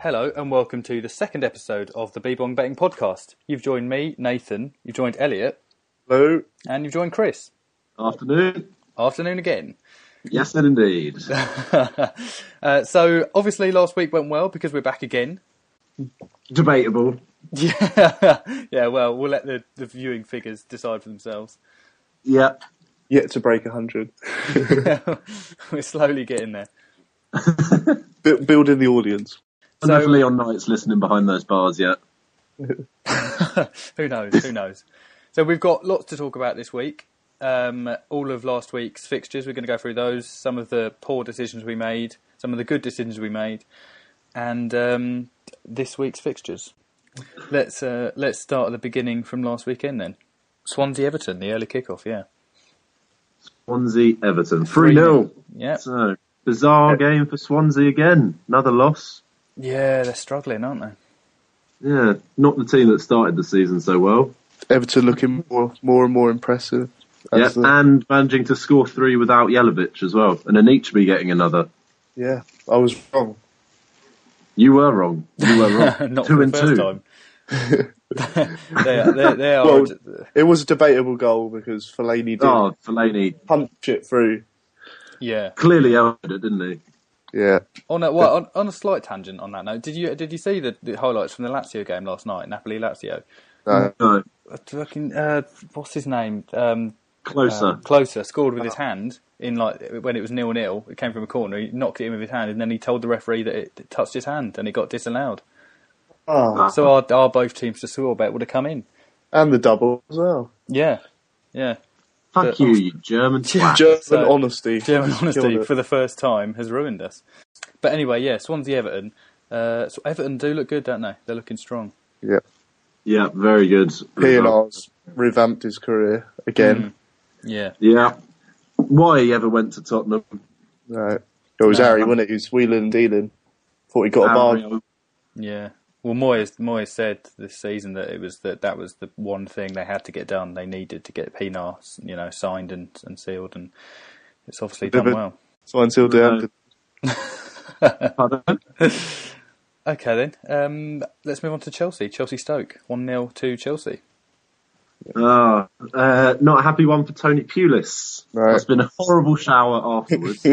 Hello and welcome to the second episode of the Bebong Betting Podcast. You've joined me, Nathan, you've joined Elliot. Hello. And you've joined Chris. Afternoon. Afternoon again. Yes, indeed. So, obviously last week went well because we're back again. Debatable. Yeah, well, we'll let the viewing figures decide for themselves. Yeah. Yet to break 100. We're slowly getting there. Building the audience. I'm definitely on nights listening behind those bars yet. Who knows? So we've got lots to talk about this week. All of last week's fixtures, we're going to go through those. Some of the poor decisions we made, some of the good decisions we made, and this week's fixtures. Let's start at the beginning from last weekend then. Swansea-Everton, the early kickoff, yeah. Swansea-Everton, 3-0. Yeah. So, bizarre game for Swansea again. Another loss. Yeah, they're struggling, aren't they? Yeah, not the team that started the season so well. Everton looking more and more impressive. Yeah, and managing to score 3 without Jelavic as well. And Anichbe getting another. Yeah, I was wrong. You were wrong. Not 2 for and the first 2. time. they are. Well, it was a debatable goal because Fellaini did punch it through. Yeah, clearly out it, didn't he? Yeah. On a slight tangent on that note, did you see the highlights from the Lazio game last night, Napoli-Lazio? No. What's his name? Closer scored with his hand in when it was 0-0. It came from a corner. He knocked it in with his hand, and then he told the referee that it touched his hand, and it got disallowed. Oh. So our both teams to score bet would have come in, and the double as well. Yeah. Fuck you German twat. German honesty for the first time has ruined us. But anyway, yeah, Swansea-Everton. So Everton do look good, don't they? They're looking strong. Yeah. Yeah, very good. Pienaar's revamped his career again. Yeah. Yeah. Why he ever went to Tottenham? Right. It was Harry, wasn't it? He was wheeling and dealing. Thought he got a bar. Yeah. Well, Moyes said this season that that was the one thing they had to get done. They needed to get Pienaar, signed and sealed, and it's obviously done well. Signed, sealed, down. Okay then. Let's move on to Chelsea. Chelsea-Stoke 1-0 to Chelsea. Not a happy one for Tony Pulis. Right. It's been a horrible shower afterwards.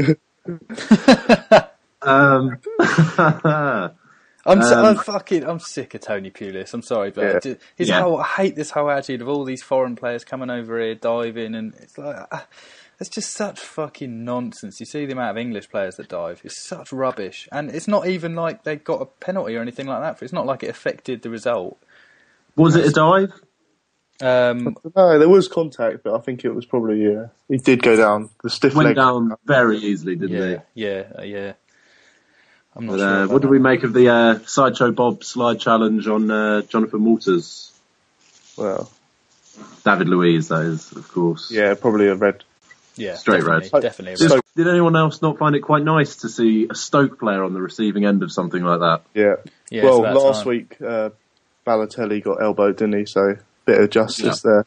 I'm sick of Tony Pulis. I'm sorry, but I hate this whole attitude of all these foreign players coming over here, diving, and it's like it's just such fucking nonsense. You see the amount of English players that dive; it's such rubbish, and it's not even like they got a penalty or anything like that. It's not like it affected the result. Was it a dive? No, there was contact, but I think it was probably he did go down. The stiff went leg down very easily, didn't he? Yeah. I'm not sure. What do we make of the Sideshow Bob slide challenge on Jonathan Walters? Well, David Luiz, that is, of course. Yeah, probably a red. Yeah, straight red. Definitely a red. Did anyone else not find it quite nice to see a Stoke player on the receiving end of something like that? Yeah. Well, last week Balotelli got elbowed, didn't he? So bit of justice there.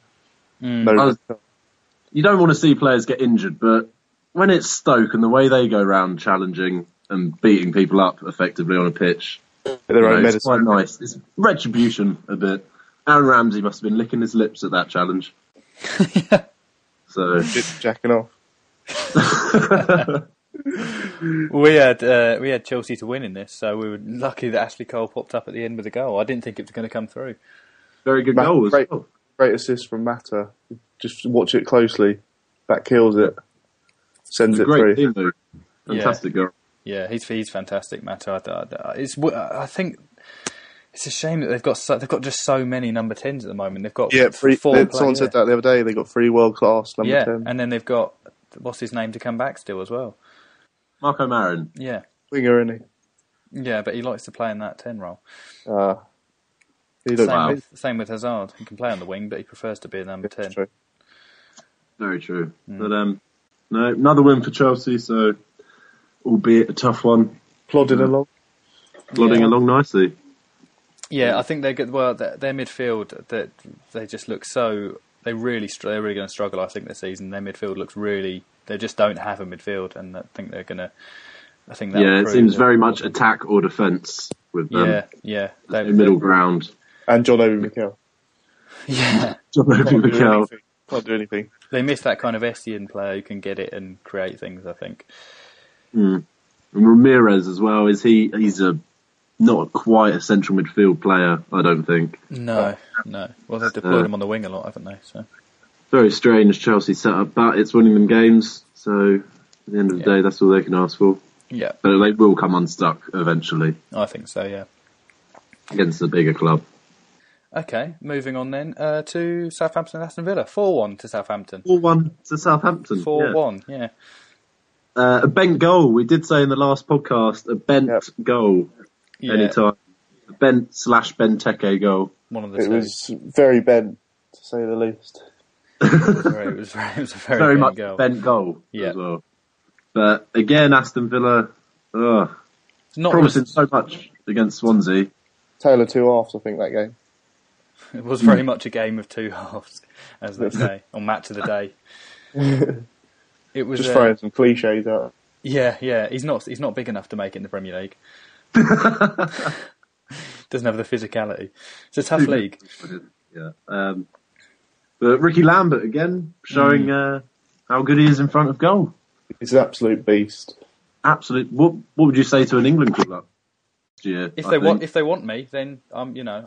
You don't want to see players get injured, but when it's Stoke and the way they go around challenging and beating people up effectively on a pitch, it's quite nice. It's retribution a bit. Aaron Ramsey must have been licking his lips at that challenge. Yeah. So jacking off. We had Chelsea to win in this, so we were lucky that Ashley Cole popped up at the end with a goal. I didn't think it was going to come through. Very good goal as well. Great assist from Mata. Just watch it closely. That kills it. Sends it through. Team move. Fantastic goal. Yeah, he's fantastic, Mata. I think it's a shame that they've got just so many number 10s at the moment. They've got 4 players. Someone said that the other day. They've got 3 world class number 10. And then they've got what's his name to come back still as well. Marco Marin. Yeah. Winger, isn't he? Yeah, but he likes to play in that 10 role. Same with Hazard. He can play on the wing, but he prefers to be a number 10. True. Very true. But no, another win for Chelsea, so albeit a tough one. Plodding along nicely. Yeah, I think they're good. Well, their midfield, that they just look so. They're really going to struggle. I think this season their midfield looks really. They just don't have a midfield, and I think they're going to. I think that. Yeah, it seems very much attack or defence. with them. Yeah. The middle ground. And John Obi Mikel. Yeah. John Obi Mikel. Can't do anything. They miss that kind of Essien player who can get it and create things, I think. And Ramirez as well, he's not quite a central midfield player, I don't think. No. Well, they've deployed him on the wing a lot, haven't they? So very strange Chelsea setup, but it's winning them games, so at the end of the day, that's all they can ask for. Yeah. But they will come unstuck eventually. I think so, yeah. Against the bigger club. Okay, moving on then to Southampton and Aston Villa. 4-1 to Southampton. 4-1 to Southampton. 4-1, yeah. A bent goal. We did say in the last podcast, a bent goal. Yeah. Anytime. A bent/Benteke goal. One of the It two. was very bent, to say the least. It was a very much goal. bent goal Yeah. as well. But again, Aston Villa, It's not promising so much against Swansea. Tale of two halves, I think, that game. It was very much a game of two halves, as they say, on Match of the Day. It was Just throwing some cliches out. Yeah. He's not big enough to make it in the Premier League. Doesn't have the physicality. It's a tough league. Yeah. But Ricky Lambert again showing how good he is in front of goal. He's an absolute beast. Absolute. What would you say to an England club last year? If they want me, then I'm there.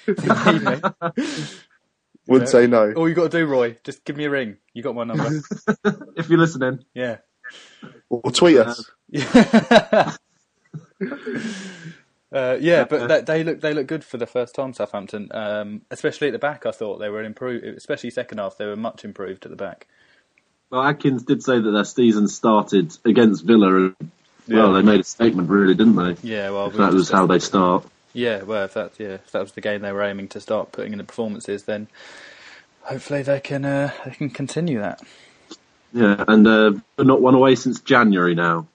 If they need me. Would say no. All you got to do, Roy, just give me a ring. You got my number. If you're listening. Yeah. Or tweet us. But they look good for the first time, Southampton. Especially at the back, I thought they were improved. Especially second half, they were much improved at the back. Well, Atkins did say that their season started against Villa, and they made a statement, really, didn't they? Yeah, well, that was how they start. Yeah, well, if that was the game they were aiming to start putting in the performances, then hopefully they can continue that. Yeah, and not won away since January now.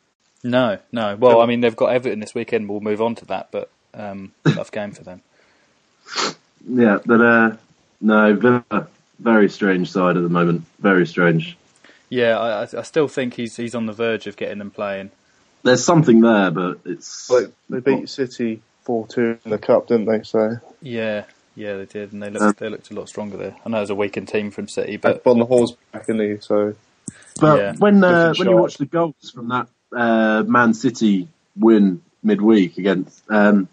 No. Well, I mean, they've got Everton this weekend. We'll move on to that, but tough game for them. Yeah, but no, Villa, very strange side at the moment. Very strange. Yeah, I still think he's on the verge of getting them playing. There's something there, but it's... They beat City 4-2 in the Cup, didn't they? So Yeah, they did, and they looked a lot stronger there. I know it was a weakened team from City, but on the horse back in there, so... But when you watch the goals from that Man City win midweek against Man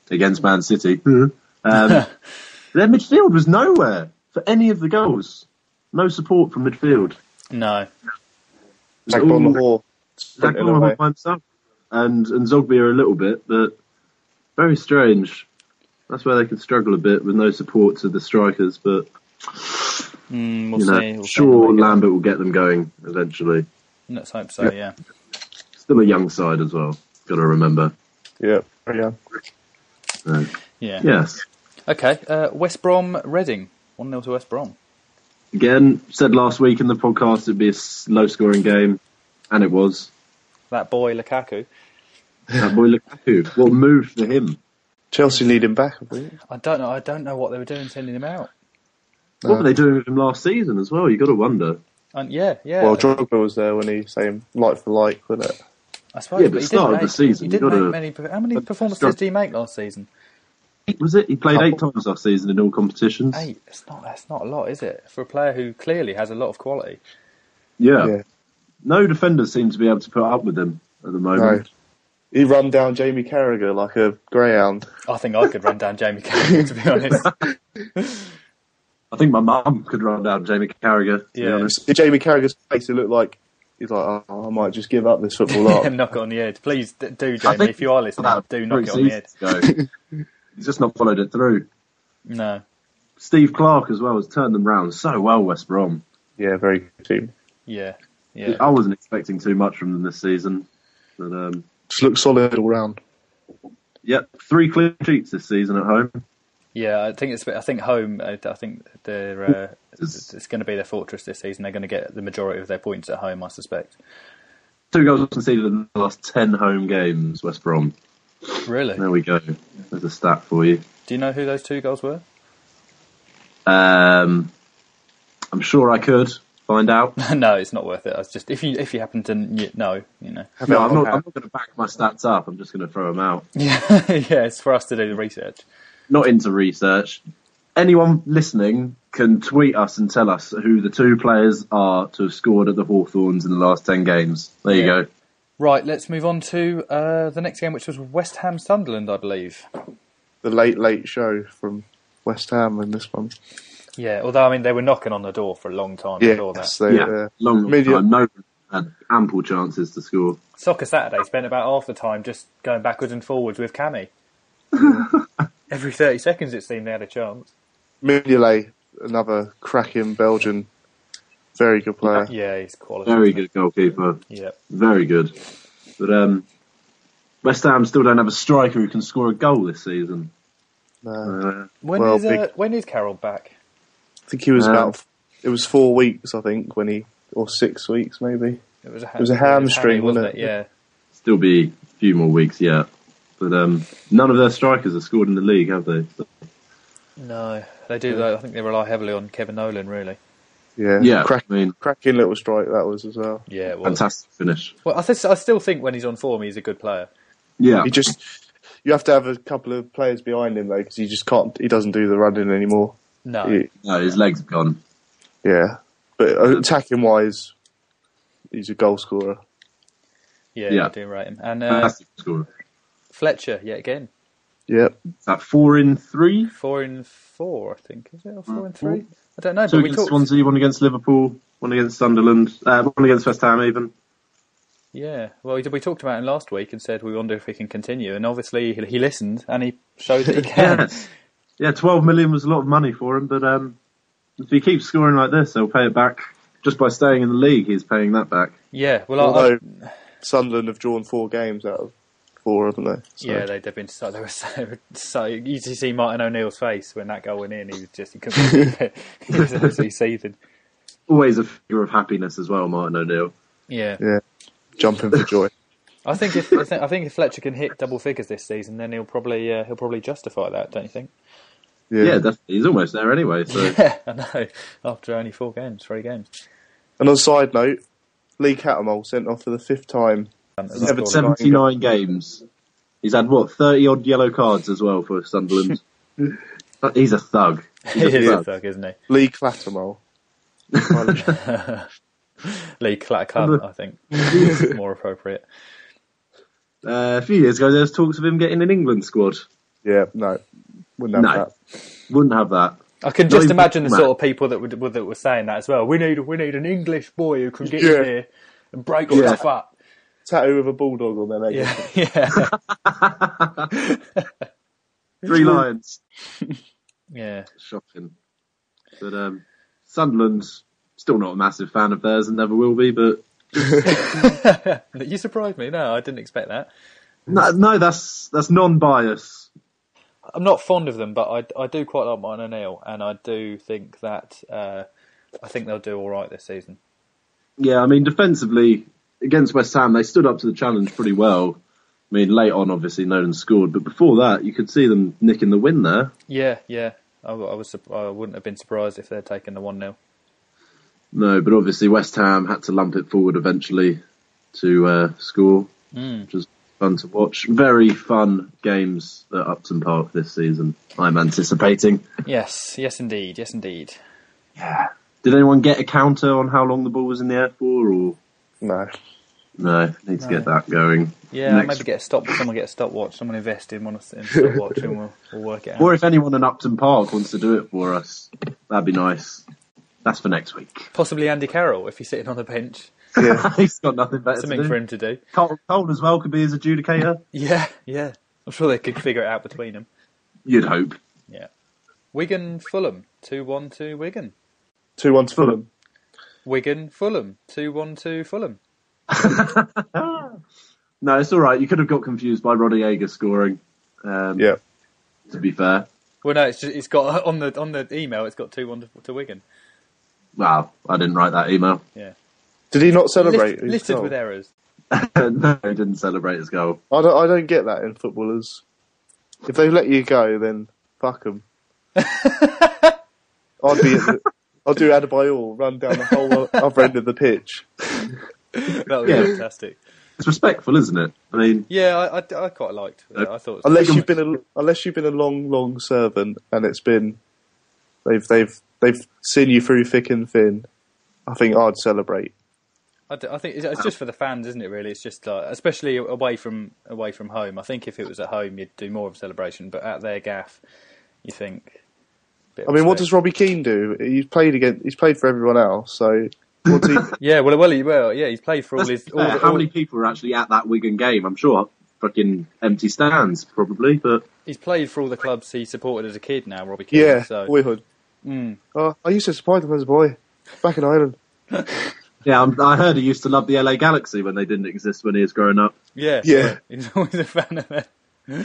City, their midfield was nowhere for any of the goals. No support from midfield. no. Jack on the horse. Jack by himself. And Zogbia a little bit, but very strange. That's where they can struggle a bit with no support to the strikers, but We'll see. Sure, Lambert will get them going eventually. Let's hope so, yeah. Still a young side as well, got to remember. Yeah, very young. Yeah. Yes. Okay, West Brom, Reading. 1-0 to West Brom. Again, said last week in the podcast it'd be a low-scoring game, and it was. That boy, Lukaku. That boy Lukaku. What moved for him? Chelsea need him back, I think. I don't know what they were doing sending him out. What were they doing with him last season as well? You got to wonder. Yeah. Well, Drogba was there when he saying like for like, wasn't it? I suppose. Yeah, but start of the season, He didn't make many. How many performances did he make last season? Was it? He played 8 times last season in all competitions. 8. That's not a lot, is it? For a player who clearly has a lot of quality. Yeah. No defenders seem to be able to put up with him at the moment. No. He run down Jamie Carragher like a greyhound. I think I could run down Jamie Carragher, to be honest. I think my mum could run down Jamie Carragher, to be honest. Jamie Carragher's face, it looked like he's like, I might just give up this football up. Knock it on the head. Please do, Jamie, if you are listening, do knock it on the head. He's just not followed it through. No. Steve Clarke as well has turned them round so well, West Brom. Yeah, very good team. Yeah. I wasn't expecting too much from them this season. But, just looks solid all round. Yep, 3 clean sheets this season at home. Yeah, I think home. I think they're it's going to be their fortress this season. They're going to get the majority of their points at home, I suspect. 2 goals conceded in the last 10 home games, West Brom. Really? There we go. There's a stat for you. Do you know who those 2 goals were? I'm sure I could. find out? No, it's not worth it. It's just if you happen to know, No, I'm not going to back my stats up. I'm just going to throw them out. Yeah, yeah, it's for us to do the research. Not into research. Anyone listening can tweet us and tell us who the 2 players are to have scored at the Hawthorns in the last 10 games. There you go. Right, let's move on to the next game, which was West Ham Sunderland, I believe. The late show from West Ham in this one. Yeah, although, I mean, they were knocking on the door for a long time before that. Long time. No one had ample chances to score. Soccer Saturday spent about half the time just going backwards and forwards with Cammy. Every 30 seconds it seemed they had a chance. Mignolet, another cracking Belgian, very good player. Yeah, he's quality. Very good goalkeeper. Yeah. Very good. But West Ham still don't have a striker who can score a goal this season. No. When is Carroll back? I think he was it was 4 weeks, I think, or 6 weeks maybe. It was a hamstring, wasn't it? Yeah. Still be a few more weeks yet. But none of their strikers have scored in the league, have they? No, they do though. I think they rely heavily on Kevin Nolan, really. Yeah. Cracking little strike that was as well. Yeah, it was. Fantastic finish. Well, I still think when he's on form, he's a good player. Yeah. You have to have a couple of players behind him though, because he just can't. He doesn't do the running anymore. No, his legs are gone. Yeah, but attacking wise, he's a goal scorer. Yeah, I do rate him. And fantastic scorer. Fletcher, yet again. Yep. Is that 4 in 3? 4 in 4, I think. Is it, or 4 in 3? I don't know. 2 against Swansea, 1 against Liverpool, 1 against Sunderland, 1 against West Ham even. Yeah, well, we talked about him last week and said we wonder if he can continue, and obviously he listened and he showed that he can. Yeah, 12 million was a lot of money for him, but if he keeps scoring like this, they'll pay it back. Just by staying in the league, he's paying that back. Yeah, well, although Sunderland have drawn 4 games out of 4, haven't they? So. Yeah, they've been so. They were so. You used to see Martin O'Neill's face when that goal went in. He couldn't believe it. He was absolutely seething. Always a figure of happiness as well, Martin O'Neill. Yeah, jumping for joy. I think if Fletcher can hit double figures this season, then he'll probably justify that, don't you think? Yeah, definitely. He's almost there anyway. So. Yeah, I know. After only 3 games. And on a side note, Lee Cattermole sent off for the 5th time. He's had 79 games. He's had 30-odd yellow cards as well for Sunderland. He's a thug. He is a thug, isn't he? Lee Cattermole. Lee Clattercunt, I think, more appropriate. A few years ago, there was talks of him getting an England squad. Yeah, no, wouldn't have that. Wouldn't have that. I can just imagine the sort of people that were saying that as well. We need an English boy who can get in here and break stuff up. Tattoo with a bulldog on their leg. Yeah. 3 lions. Yeah. Shocking. But Sunderland's still not a massive fan of theirs and never will be, but... You surprised me. No, I didn't expect that. No, that's non-bias. I'm not fond of them, but I do quite like Martin O'Neill, and I do think that I think they'll do all right this season. Yeah, I mean, defensively, against West Ham, they stood up to the challenge pretty well. I mean, late on, obviously, Nolan scored, but before that, you could see them nicking the win there. Yeah. I wouldn't have been surprised if they'd taken the 1-0. No, but obviously West Ham had to lump it forward eventually to score, which was fun to watch. Very fun games at Upton Park this season, I'm anticipating. Yes, indeed. Yeah. Did anyone get a counter on how long the ball was in the air for, or...? No, need to get that going. Yeah, maybe someone get a stopwatch, someone invest in a stopwatch and we'll work it out. Or if anyone in Upton Park wants to do it for us, that'd be nice. That's for next week. Possibly Andy Carroll, if he's sitting on the bench. Yeah. He's got nothing better Something to do. for him to do. Cole as well could be his adjudicator. Yeah. I'm sure they could figure it out between them. You'd hope. Yeah. Wigan, Fulham, 2-1 to Wigan. 2-1 to Fulham. Wigan, Fulham, 2-1 to Fulham. No, it's all right. You could have got confused by Roddy Ager scoring. To be fair. Well, no, it's got on the email. It's got 2-1 to Wigan. Wow, I didn't write that email. Yeah. Did he not celebrate? Listed with errors. No, he didn't celebrate his goal. I don't get that in footballers. If they let you go, then fuck them. I'll do Adebayor, run down the whole other end of the pitch. That would be fantastic. It's respectful, isn't it? I mean, yeah, I quite liked it. I thought unless you've been a long servant and it's been they've seen you through thick and thin, I think I'd celebrate. I think it's just for the fans, isn't it? Really, it's just like, especially away from home. I think if it was at home, you'd do more of a celebration, but at their gaff, you think. I mean, what does Robbie Keane do? He's played for everyone else, so. What's he? Yeah, he's played for all his. How many people were actually at that Wigan game? I'm sure fucking empty stands, probably, but he's played for all the clubs he supported as a kid. Now, Robbie Keane. Yeah, so. boyhood. I used to support them as a boy back in Ireland. Yeah, I heard he used to love the LA Galaxy when they didn't exist when he was growing up. Yeah. He's always a fan of them.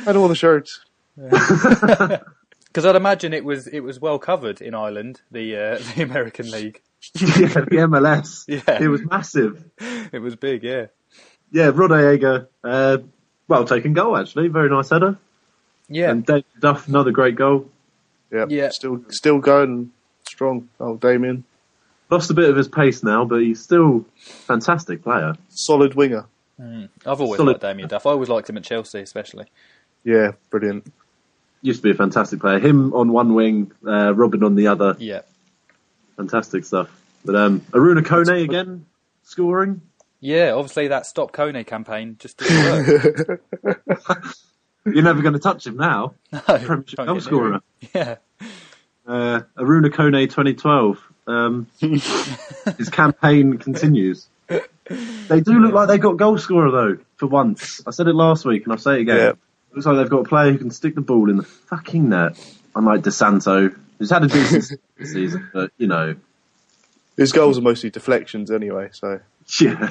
Had all the shirts. Because I'd imagine it was well covered in Ireland, the American League. Yeah, the MLS. Yeah. It was massive. It was big, yeah. Yeah, Rodallega, well taken goal actually, very nice header. Yeah. And Dave Duff, another great goal. Yep. Yeah. Still going strong. Oh, Damien. Lost a bit of his pace now, but he's still a fantastic player. Solid winger. I've always liked Damien Duff. I always liked him at Chelsea, especially. Yeah, brilliant. Used to be a fantastic player. Him on one wing, Robin on the other. Yeah. Fantastic stuff. But Aruna Kone again, scoring. Yeah, obviously that Stop Kone campaign just didn't work. You're never going to touch him now. No, Premiership goal scorer. Yeah. Aruna Kone 2012. His campaign continues. They do look like they've got goal scorer though, for once. I said it last week and I'll say it again. Yeah. Looks like they've got a player who can stick the ball in the fucking net. Unlike DeSanto, who's had a decent season, but you know. His goals are mostly deflections anyway, so. Yeah.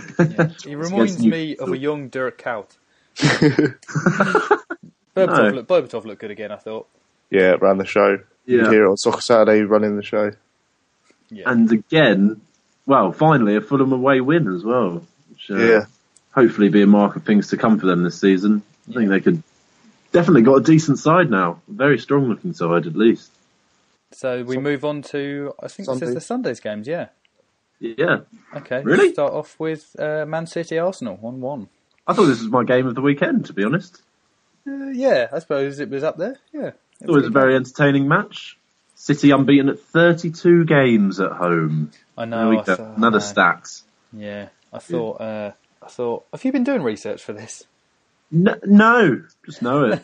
He reminds me of a young Dirk Kuyt. Berbatov looked good again, I thought. Yeah, ran the show. You could hear it on Soccer Saturday running the show. Yeah. And again, well, finally a Fulham away win as well. Which, hopefully be a mark of things to come for them this season. I think they could definitely got a decent side now. A very strong looking side at least. So we move on to, I think this is the Sundays games, yeah. Yeah. Okay. Really? Let's start off with Man City Arsenal 1-1. I thought this was my game of the weekend, to be honest. Yeah, I suppose it was up there. Yeah. It was a very entertaining match. City unbeaten at 32 games at home. I know. There we go. Another stats. Yeah. I thought, have you been doing research for this? No, just know it.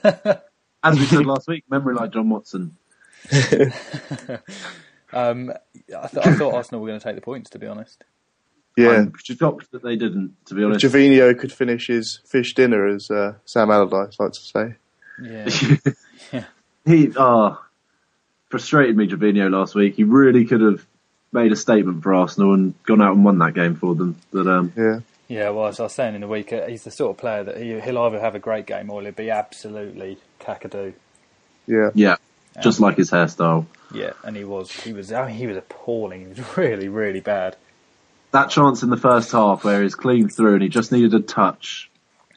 As we said last week, memory like John Watson. I thought Arsenal were going to take the points, to be honest. Yeah. I'm shocked that they didn't, to be honest. Jovino could finish his fish dinner, as Sam Allardyce likes to say. Yeah. He frustrated me, Jovino, last week. He really could have made a statement for Arsenal and gone out and won that game for them. But Yeah, well, as I was saying in the week, he's the sort of player that he'll either have a great game or he'll be absolutely kakadoo. Yeah. Just like his hairstyle. Yeah, and he was appalling. He was really, really bad. That chance in the first half where he's clean through and he just needed a touch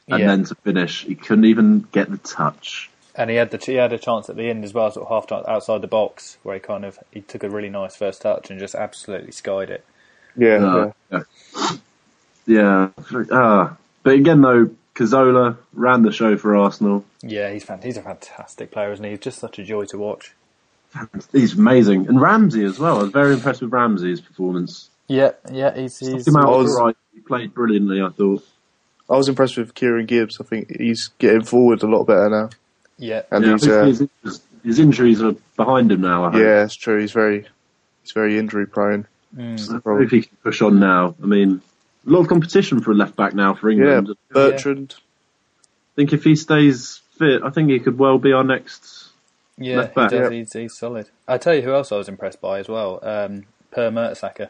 and then to finish, he couldn't even get the touch. And he had a chance at the end as well, sort of half time outside the box, where he took a really nice first touch and just absolutely skied it. Yeah. But again, though, Cazorla ran the show for Arsenal. Yeah, he's a fantastic player, isn't he? He's just such a joy to watch. He's amazing, and Ramsey as well. I was very impressed with Ramsey's performance. Yeah, he's right. He played brilliantly, I thought. I was impressed with Kieran Gibbs. I think he's getting forward a lot better now. Yeah, and his injuries are behind him now. I hope. Yeah, it's true. He's very injury prone. I hope he can push on now. I mean, a lot of competition for a left back now for England. Yeah, Bertrand. I think if he stays fit, I think he could well be our next left back. He's solid. I tell you who else I was impressed by as well. Per Mertesacker.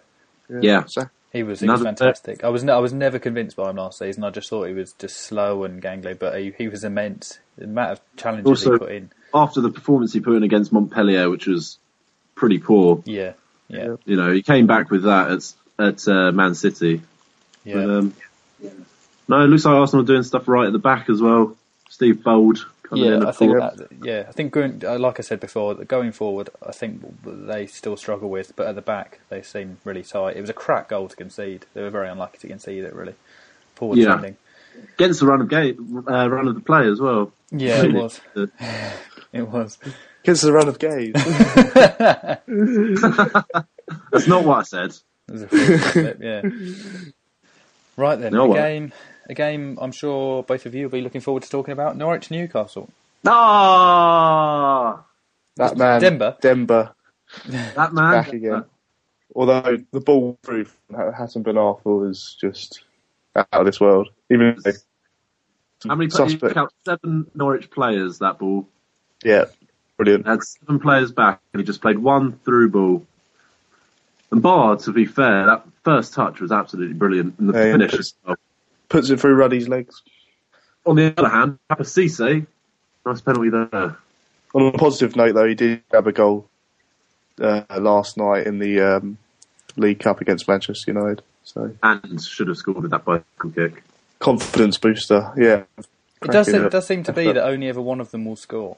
Yeah. He was fantastic. I was never convinced by him last season. I just thought he was just slow and gangly, but he was immense. The amount of challenges he put in. After the performance he put in against Montpellier, which was pretty poor. Yeah. You know, he came back with that at Man City. Yeah. But, no, it looks like Arsenal are doing stuff right at the back as well. Steve Bold I think like I said before, going forward, I think they still struggle with, but at the back they seem really tight. It was a crap goal to concede. They were very unlucky to concede it. Really poor defending against the run of the play as well. Yeah, it was. It was against the run of gaze. That's not what I said. It was a flip, yeah. Right then, a game I'm sure both of you will be looking forward to talking about. Norwich Newcastle. Ah, that man, Demba. That man back again. Although the ball through Hassan Ben Arthur was just out of this world. Even how many players? 7 Norwich players. That ball. Yeah, brilliant. Had 7 players back, and he just played one through ball. And Bar, to be fair, that first touch was absolutely brilliant, and the finish as well. Puts it through Ruddy's legs. On the other hand, Papa Cisse, nice penalty there. On a positive note, though, he did grab a goal last night in the League Cup against Manchester United. And should have scored with that bicycle kick. Confidence booster, yeah. It does seem to be that only ever one of them will score.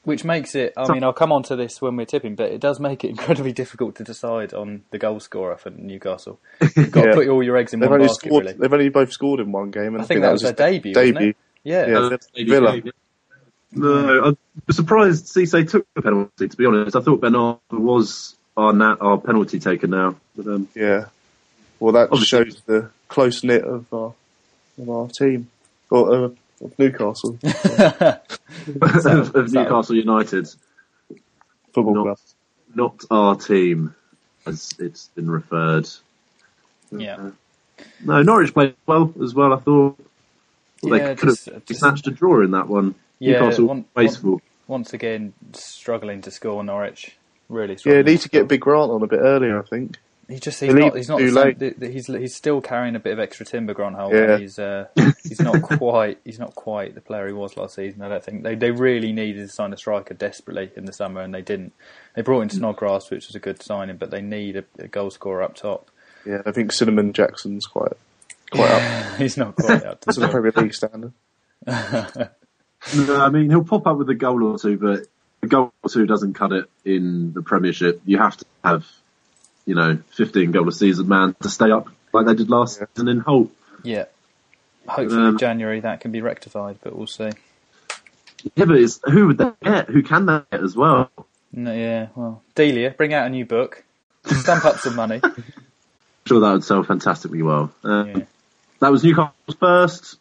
Which makes it, I mean, I'll come on to this when we're tipping, but it does make it incredibly difficult to decide on the goal scorer for Newcastle. You've got to put all your eggs in one basket, really. They've only both scored in one game. And I think that was their debut, wasn't it? Yeah. Villa. No, I was surprised Cisse took the penalty, to be honest. I thought Ben Arthur was our penalty taker now. But, yeah. Well, that shows the close-knit of our team. Or of Newcastle. of Newcastle United. Football club. Not our team, as it's been referred. Yeah. No, Norwich played well as well, I thought. They could have snatched a draw in that one. Yeah, Newcastle wasteful. Once again, struggling to score Norwich. Really struggling. Yeah, need to get Big Grant on a bit earlier, I think. He's not he's still carrying a bit of extra timber, Grant Holt. Yeah. He's not quite the player he was last season. I don't think they really needed to sign a striker desperately in the summer, and they didn't. They brought in Snodgrass, which was a good signing, but they need a goal scorer up top. Yeah, I think Cinnamon Jackson's quite up. He's not quite up to the Premier League standard. No, I mean he'll pop up with a goal or two, but a goal or two doesn't cut it in the Premiership. You have to have 15 goal a season man to stay up like they did last season in Holt. Yeah. Hopefully in January that can be rectified, but we'll see. Yeah, but who would they get? Who can they get as well? No, yeah, well, Delia, bring out a new book. Stamp up some money. I'm sure that would sell fantastically well. That was Newcastle's first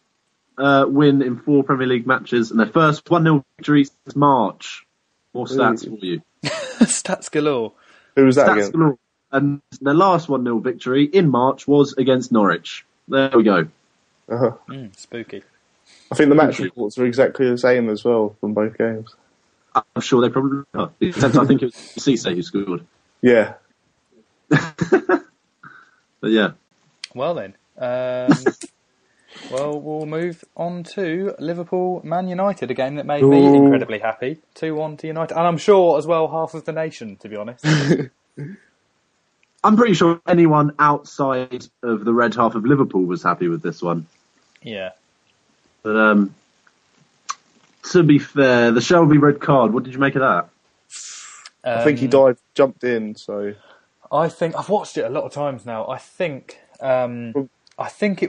win in 4 Premier League matches and their first 1-0 victory since March. More stats for you. Stats galore. Who was that again? Galore. And their last 1-0 victory in March was against Norwich. There we go. Uh-huh. Spooky. I think the match reports are exactly the same as well from both games. I'm sure they probably are. Except I think it was Cisse who scored. Yeah. But yeah. Well then. We'll move on to Liverpool-Man United, a game that made me incredibly happy. 2-1 to United. And I'm sure as well half of the nation, to be honest. I'm pretty sure anyone outside of the red half of Liverpool was happy with this one. Yeah. But to be fair, the Shelby red card, what did you make of that? I think he jumped in, so... I think I've watched it a lot of times now. I think it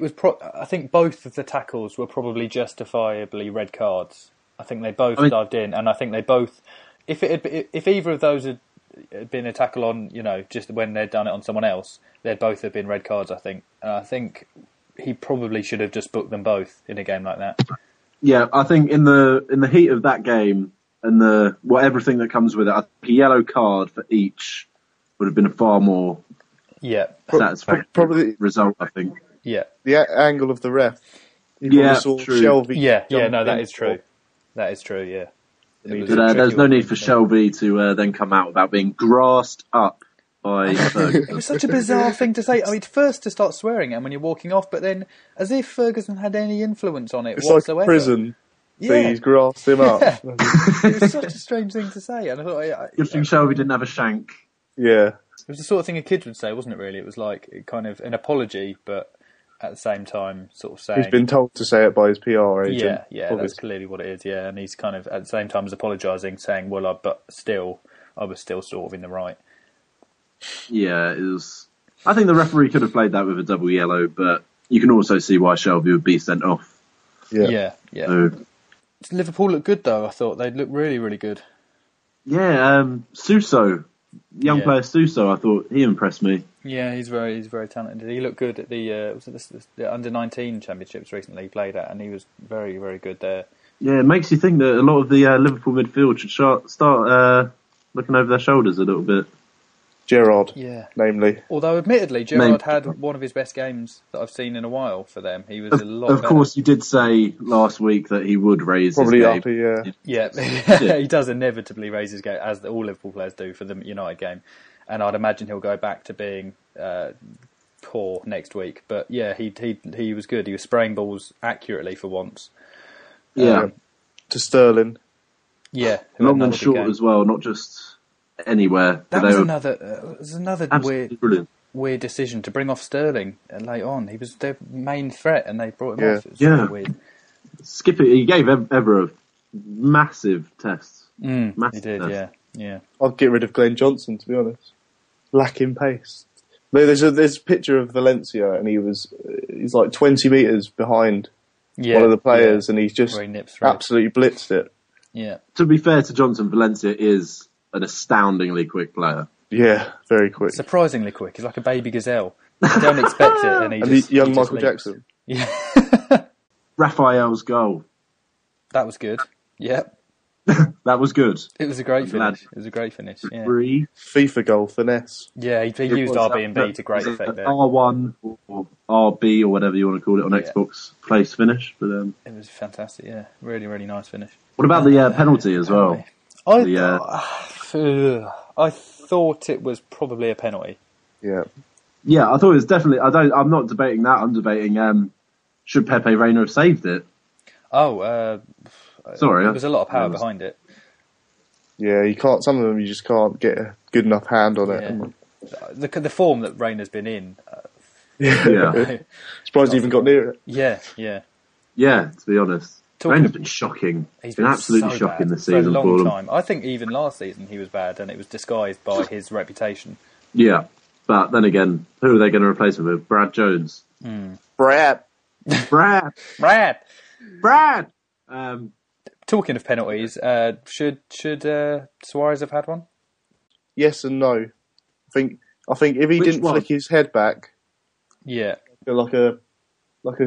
was. I think both of the tackles were probably justifiably red cards. I think they both dived in, and I think they both. If either of those had been a tackle on, just when they'd done it on someone else, they'd both have been red cards. I think. And I think he probably should have just booked them both in a game like that. Yeah, I think in the heat of that game and everything that comes with it, I think a yellow card for each would have been a far more satisfactory result, I think. Yeah. The angle of the ref. Saw true. Shelby. That is true. That is true, yeah. There's no need for Shelby to then come out without being grassed up by Ferguson. It was such a bizarre thing to say. I mean, first to start swearing at him when you're walking off, but then as if Ferguson had any influence on it whatsoever. Like prison. Yeah. He's grassed him up. It was such a strange thing to say. And I thought, good thing Shelby didn't have a shank. Yeah. It was the sort of thing a kid would say, wasn't it, really? It was like kind of an apology, but at the same time sort of saying... He's been told to say it by his PR agent. Yeah, that's clearly what it is, yeah. And he's kind of, at the same time as apologising, saying, well, I was still sort of in the right. Yeah, it was... I think the referee could have played that with a double yellow, but you can also see why Shelby would be sent off. Yeah. So, Liverpool looked good, though, I thought. They looked really, really good. Yeah, Suso, player Suso, I thought he impressed me. Yeah, he's very talented. He looked good at the under-19 championships recently he played at, and he was very, very good there. Yeah, it makes you think that a lot of the Liverpool midfield should start looking over their shoulders a little bit. Gerrard, yeah, namely. Although, admittedly, Gerrard had one of his best games that I've seen in a while for them. He was a lot better. Of course, you did say last week that he would raise his game. Probably, yeah. He does inevitably raise his game, as all Liverpool players do for the United game. And I'd imagine he'll go back to being poor next week. But yeah, he was good. He was spraying balls accurately for once. Yeah. To Sterling. Yeah. Long and short as well, not just anywhere. That was another weird decision to bring off Sterling late on. He was their main threat and they brought him off. It was really weird. He gave Evra a massive test. He did, yeah. I'd get rid of Glenn Johnson, to be honest. Lacking pace. There's a picture of Valencia and he's like 20 metres behind one of the players and he's just absolutely blitzed it. Yeah. To be fair to Johnson, Valencia is an astoundingly quick player. Yeah, very quick. Surprisingly quick. He's like a baby gazelle. You don't expect it. And young Michael Jackson. Yeah. Raphael's goal. That was good. Yep. That was good. It was a great finish. Yeah. FIFA goal, finesse. Yeah, he used RB&B to great effect there. R1 or RB or whatever you want to call it on Xbox. Place finish. But it was fantastic, yeah. Really, really nice finish. What about the penalty as well? I thought it was probably a penalty. Yeah. Yeah, I thought it was definitely... I'm not debating that. I'm debating should Pepe Reina have saved it? Sorry. There was a lot of power behind it. Yeah, you can't. Some of them you just can't get a good enough hand on it. Yeah. The form that Reina's been in. Surprised he even got near it. Yeah. Yeah, to be honest. Reina's been shocking. He's been absolutely shocking this season for a long time. I think even last season he was bad, and it was disguised by his reputation. Yeah, but then again, who are they going to replace him with? Brad Jones. Brad. Talking of penalties, should Suarez have had one? Yes and no. I think if he didn't flick his head back, like a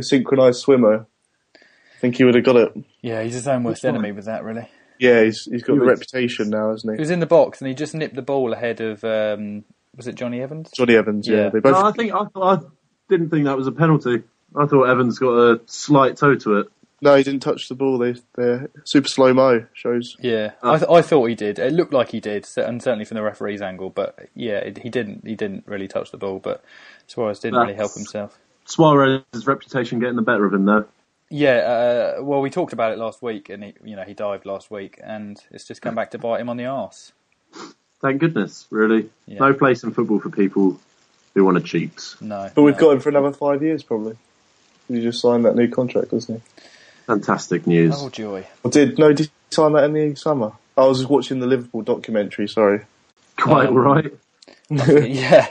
synchronised swimmer, I think he would have got it. Yeah, he's his own worst enemy with that, really. Yeah, he's got the reputation now, hasn't he? He was in the box and he just nipped the ball ahead of was it Johnny Evans? Johnny Evans, yeah. They both... No, I didn't think that was a penalty. I thought Evans got a slight toe to it. No, he didn't touch the ball. They're super slow-mo shows. Yeah, I thought he did. It looked like he did, and certainly from the referee's angle. But yeah, he didn't really touch the ball. But Suarez didn't really help himself. Suarez's reputation getting the better of him, though. Yeah, well, we talked about it last week, and he dived last week, and it's just come back to bite him on the arse. Thank goodness, really. Yeah. No place in football for people who want to cheat. No. But we've got him for another 5 years, probably. He just signed that new contract, doesn't he? Fantastic news. Oh, joy. Did he sign that in the summer? I was just watching the Liverpool documentary, sorry. Quite right. Yeah,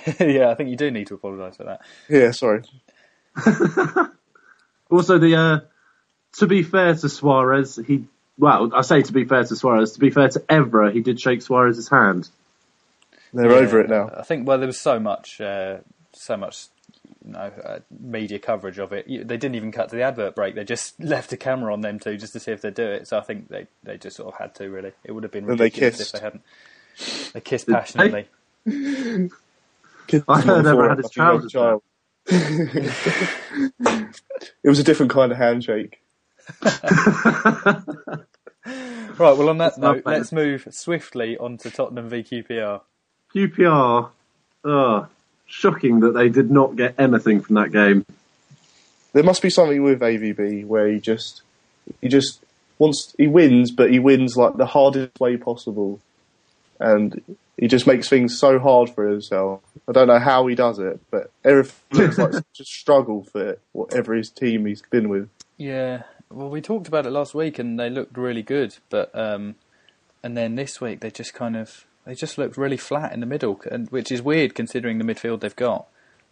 I think you do need to apologise for that. Yeah, sorry. Also, to be fair to Suarez, I say to be fair to Suarez, to be fair to Evra, he did shake Suarez's hand. They're over it now. I think, there was so much media coverage of it. They didn't even cut to the advert break. They just left a camera on them two just to see if they'd do it. So I think they just sort of had to, really. It would have been ridiculous if they hadn't. They kissed passionately. I heard Evra had his trousers down. It was a different kind of handshake. Right, well, on that note, let's move swiftly on to Tottenham v QPR. QPR, shocking that they did not get anything from that game. There must be something with AVB where he wins, but he wins like the hardest way possible, and He just makes things so hard for himself. I don't know how he does it, but everything looks like such a struggle for whatever his team he's been with. Yeah, well, we talked about it last week, and they looked really good, but and then this week they just looked really flat in the middle, which is weird considering the midfield they've got.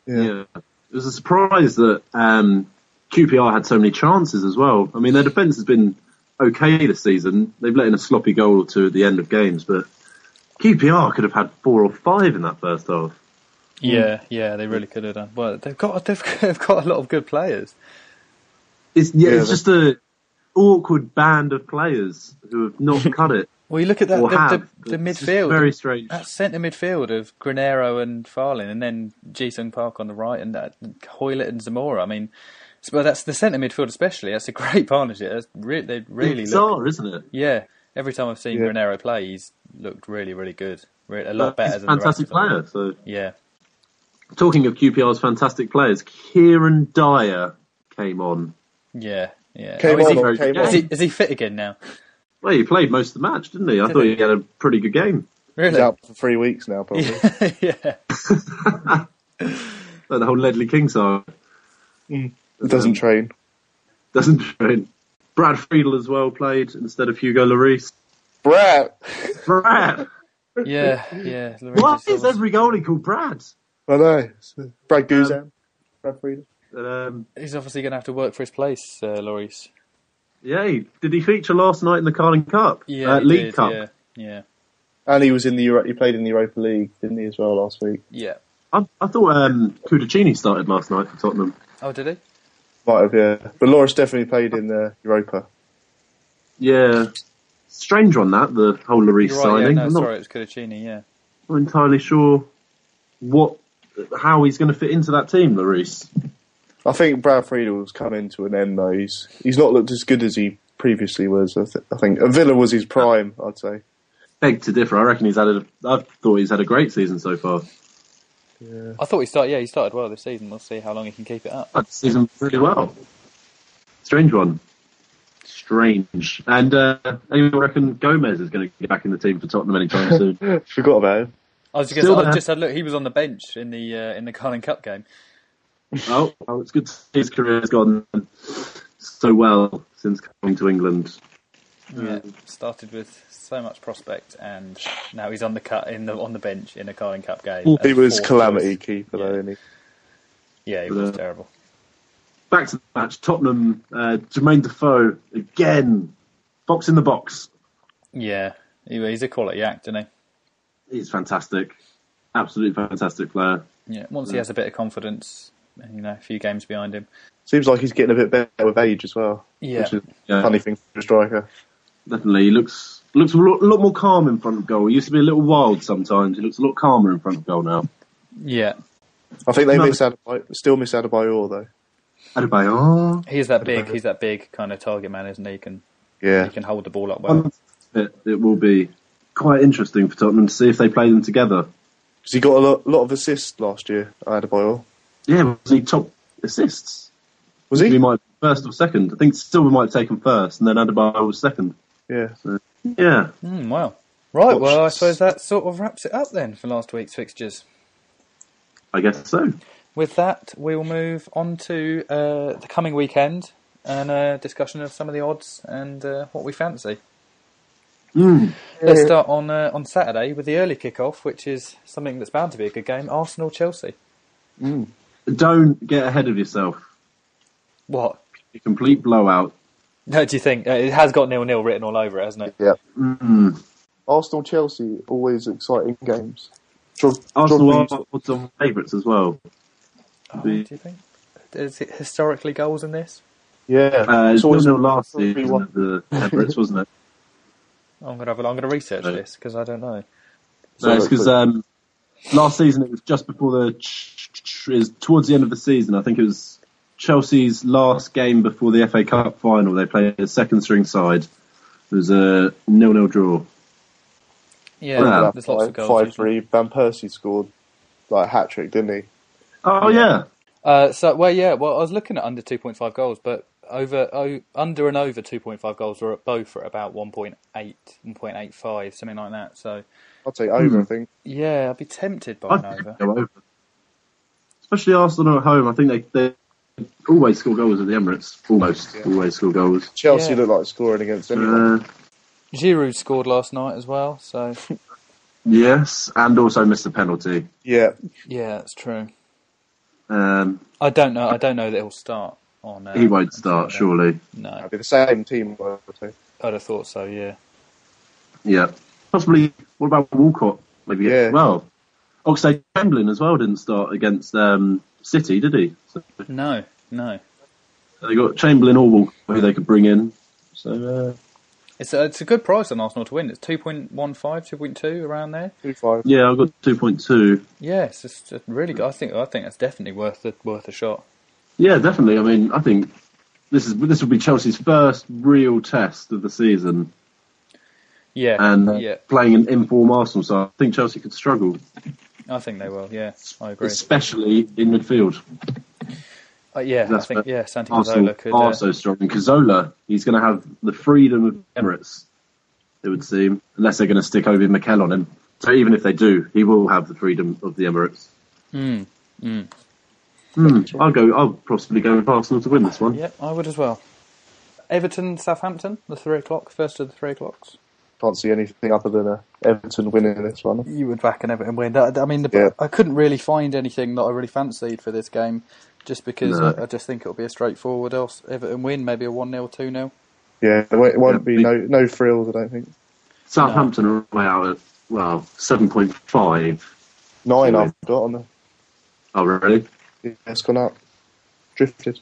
Yeah. It was a surprise that QPR had so many chances as well. I mean, their defence has been okay this season. They've let in a sloppy goal or two at the end of games, but QPR could have had 4 or 5 in that first half. Yeah, they really could have done. Well, they've got a lot of good players. It's just a awkward band of players who have not cut it. Well, you look at that the midfield. Very strange. That centre midfield of Granero and Farlin, and then Ji-sung Park on the right, and Hoylett and Zamora. I mean, but that's the centre midfield especially. That's a great partnership. They really bizarre, isn't it? Yeah. Every time I've seen Granero play, he's looked really, really good. A lot better than fantastic the rest player. So yeah. Talking of QPR's fantastic players, Kieran Dyer came on. Yeah. Is he fit again now? Well, he played most of the match, didn't he? I thought he had a pretty good game. Really? He's out for 3 weeks now, probably. Yeah. Like the whole Ledley King saga. Doesn't train. Brad Friedel as well played instead of Hugo Lloris. Brad! Yeah. Why is every goalie called Brad? I know. Brad Guzan. Brad Friedel. He's obviously going to have to work for his place, Lloris. Yeah, did he feature last night in the Carling Cup? Yeah, League Cup. Yeah. And he was he played in the Europa League, didn't he, as well last week? Yeah. I thought Kudicini started last night for Tottenham. Oh, did he? Might have, yeah. But Lloris definitely played in the Europa. Yeah. Strange on that, the whole Lloris signing. Yeah, sorry, it was Kudicini, yeah. Not entirely sure how he's going to fit into that team, Lloris. I think Brad Friedel's come into an end, though. He's not looked as good as he previously was. I think Villa was his prime, I'd say. Beg to differ. I reckon I thought he's had a great season so far. Yeah. I thought he started well this season. We'll see how long he can keep it up. That season really well. Strange one. Strange. And anyone reckon Gomez is going to get back in the team for Tottenham anytime soon? Forgot about him. I just had look. He was on the bench in the Carling Cup game. Oh, it's good to see his career has gone so well since coming to England. Yeah, started with so much prospect, and now he's on the bench in a Carling Cup game. He was calamity keeper, though, isn't he? Yeah, he was terrible. Back to the match, Tottenham, Jermaine Defoe again, box in the box. Yeah, he's a quality act, isn't he? He's fantastic, absolutely fantastic player. Yeah, once he has a bit of confidence, a few games behind him. Seems like he's getting a bit better with age as well. Yeah. Which is a funny thing for a striker. Definitely. He looks a lot more calm in front of goal. He used to be a little wild sometimes. He looks a lot calmer in front of goal now. Yeah. I think they still miss Adebayor, though. Adebayor? He's that big kind of target man, isn't he? He can hold the ball up well. It will be quite interesting for Tottenham to see if they play them together. Because he got a lot of assists last year, Adebayor. Yeah, was he top assists? Was he? He might be first or second. I think Silva might have taken first, and then Adebayor was second. Yeah. So, yeah. Wow. Right, well, I suppose that sort of wraps it up then for last week's fixtures. I guess so. With that, we will move on to the coming weekend and a discussion of some of the odds and what we fancy. Let's start on Saturday with the early kick-off, which is something that's bound to be a good game, Arsenal-Chelsea. Don't get ahead of yourself. What? A complete blowout. No, do you think? It has got 0-0 written all over it, hasn't it? Yeah. Arsenal-Chelsea, always exciting games. Arsenal are odds on favourites as well. Do you think? Is it historically goals in this? Yeah. It's always 0-0 last season at the Emirates, wasn't it? I'm going to research this because I don't know. No, it's because last season it was just before towards the end of the season. I think it was Chelsea's last game before the FA Cup final. They played a second string side. It was a 0-0 draw. Yeah, there's lots of goals. 5-3. Van Persie scored like a hat trick, didn't he? Oh yeah. Well, I was looking at under 2.5 goals, but under and over 2.5 goals are both at about 1.8, 1.85, something like that. So I'll take over, I think. Yeah, I'd be tempted by an over. Go over. Especially Arsenal at home. I think they always score goals at the Emirates. Always score goals. Chelsea look like scoring against anyone. Giroud scored last night as well, so... Yes, and also missed a penalty. Yeah, that's true. I don't know that he'll start on... he won't start, surely. No. It'll be the same team, I'd have thought so, yeah. Yeah. Possibly, what about Walcott? Maybe as well. Oxlade-Chamberlain as well didn't start against City, did he? So, no. They got Chamberlain or Walcott who they could bring in. So it's a good price on Arsenal to win. It's 2.15, 2.2 around there. 2.5. Yeah, I've got 2.2. Yeah, it's just really good. I think that's definitely worth a shot. Yeah, definitely. I mean, I think this will be Chelsea's first real test of the season. Yeah, and playing an inform Arsenal side, I think Chelsea could struggle. I think they will. Yeah, I agree. Especially in midfield. I think Santi Cazorla could. Are so strong. And Cazorla, he's going to have the freedom of Emirates. It would seem, unless they're going to stick Obi Mikel on him. So even if they do, he will have the freedom of the Emirates. I'll possibly go with Arsenal to win this one. Yeah, I would as well. Everton, Southampton, the 3 o'clock, first of the 3 o'clocks. Can't see anything other than Everton winning this one. You would back an Everton win. I mean, I couldn't really find anything that I really fancied for this game, just because I just think it'll be a straightforward Everton win, maybe a 1-0, 2-0. Yeah, it won't be no frills, I don't think. Southampton are way out at 7.5. 9 I've got on there. Oh really? Yeah, it's gone up. Drifted.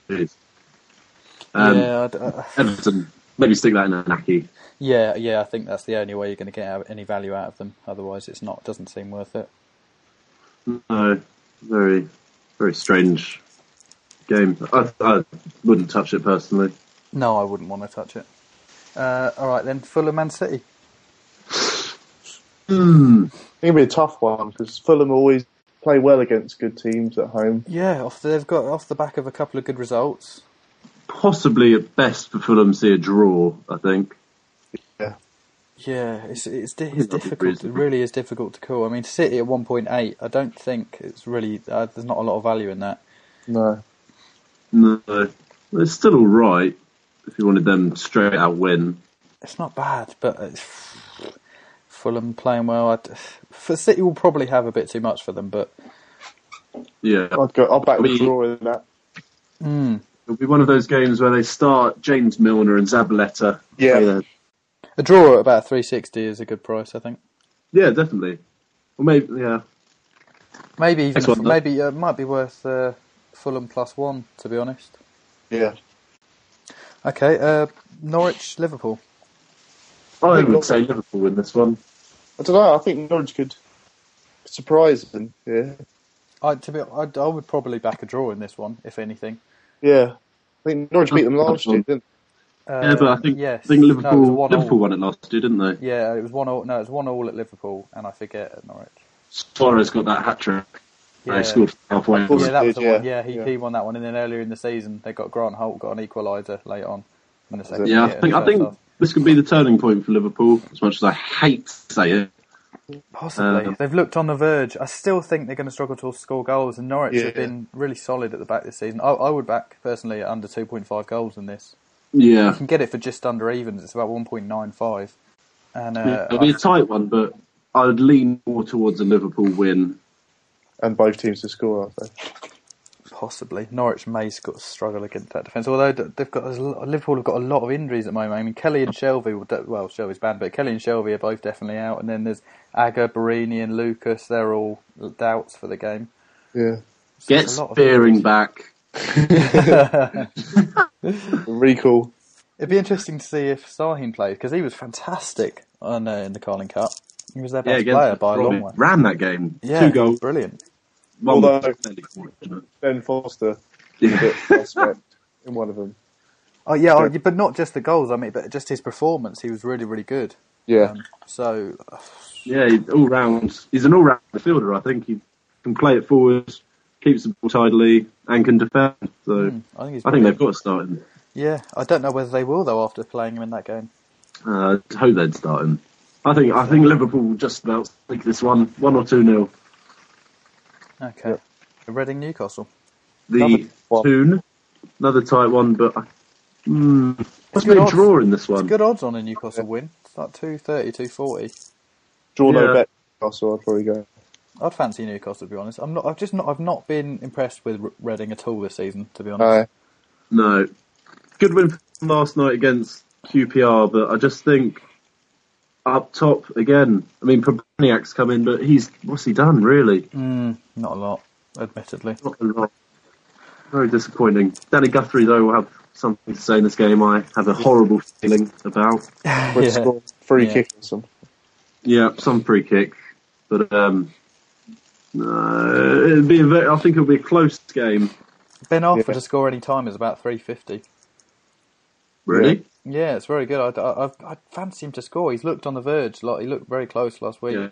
Everton, maybe stick that in a Naki. Yeah, I think that's the only way you're going to get any value out of them. Otherwise, it doesn't seem worth it. No, very, very strange game. I wouldn't touch it personally. No, I wouldn't want to touch it. All right, then, Fulham Man City. It'll be a tough one because Fulham always play well against good teams at home. Yeah, they've got off the back of a couple of good results. Possibly at best for Fulham see a draw, I think. Yeah, it's difficult. It really is difficult to call. I mean, City at 1.8, I don't think it's really... there's not a lot of value in that. No. It's still all right if you wanted them straight out win. It's not bad, but Fulham playing well. For City will probably have a bit too much for them, but... Yeah. I'll back the draw in that. It'll be one of those games where they start James Milner and Zabaleta. Yeah. A draw at about 360 is a good price, I think. Yeah, definitely. Or maybe, yeah. Maybe it might be worth Fulham +1, to be honest. Yeah. Okay, Norwich, Liverpool. I would say Liverpool win this one. I don't know. I think Norwich could surprise them. Yeah. I would probably back a draw in this one, if anything. Yeah. I think Norwich beat them last year, didn't they? Yeah, but I think Liverpool won it last year, didn't they? Yeah, it was 1-1. No, it was 1-1 at Liverpool, and I forget at Norwich. Suarez got that hat trick. Yeah. He scored halfway. Yeah, that was the one. Yeah, he won that one, and then earlier in the season they got Grant Holt got an equaliser late on in the second. Yeah, I think this could be the turning point for Liverpool. As much as I hate to say it. Possibly. They've looked on the verge. I still think they're going to struggle to score goals, and Norwich have been really solid at the back this season. I would back, personally, at under 2.5 goals in this. Yeah. You can get it for just under evens. It's about 1.95. And it'll be a tight one, but I would lean more towards a Liverpool win. And both teams to score, I think. Possibly. Norwich may struggle against that defence, although Liverpool have got a lot of injuries at the moment. I mean, Kelly and Shelvey, Shelvey's banned, but Kelly and Shelvey are both definitely out, and then there's Aga, Barini and Lucas. They're all doubts for the game. Yeah. So get Spearing back. Recall. It'd be interesting to see if Sahin plays, because he was fantastic in the Carling Cup. He was their best player by a long way. Ran that game. Yeah, 2 goals. Brilliant. Although Ben Foster was a bit suspect in one of them. Oh yeah, but not just the goals. I mean, but just his performance. He was really, really good. Yeah. Yeah, all round. He's an all-round midfielder. I think he can play it forward, keeps the ball tidily, and can defend. So I think they've got to start him. Yeah, I don't know whether they will though after playing him in that game. I hope they'd start him. I think Liverpool will just about take this 1 or 2-0. Okay. Yep. Reading Newcastle. The Toon, another tight one, but must be a draw in this one. It's good odds on a Newcastle win. It's like 230, 240. Draw no bet Newcastle, I'd probably go. I'd fancy Newcastle, to be honest. I've not been impressed with Reading at all this season, to be honest. No. Good win last night against QPR, but I just think up top again. I mean, Pabaniak's come in, but what's he done really? Not a lot, admittedly. Not a lot. Very disappointing. Danny Guthrie, though, will have something to say in this game. I have a horrible feeling about. Free kick or something. Yeah, some free kick, but it'd be I think it'll be a close game. Ben Arthur to score any time is about 350. Really? Yeah, it's very good. I fancy him to score. He's looked on the verge. Like, he looked very close last week. Yeah.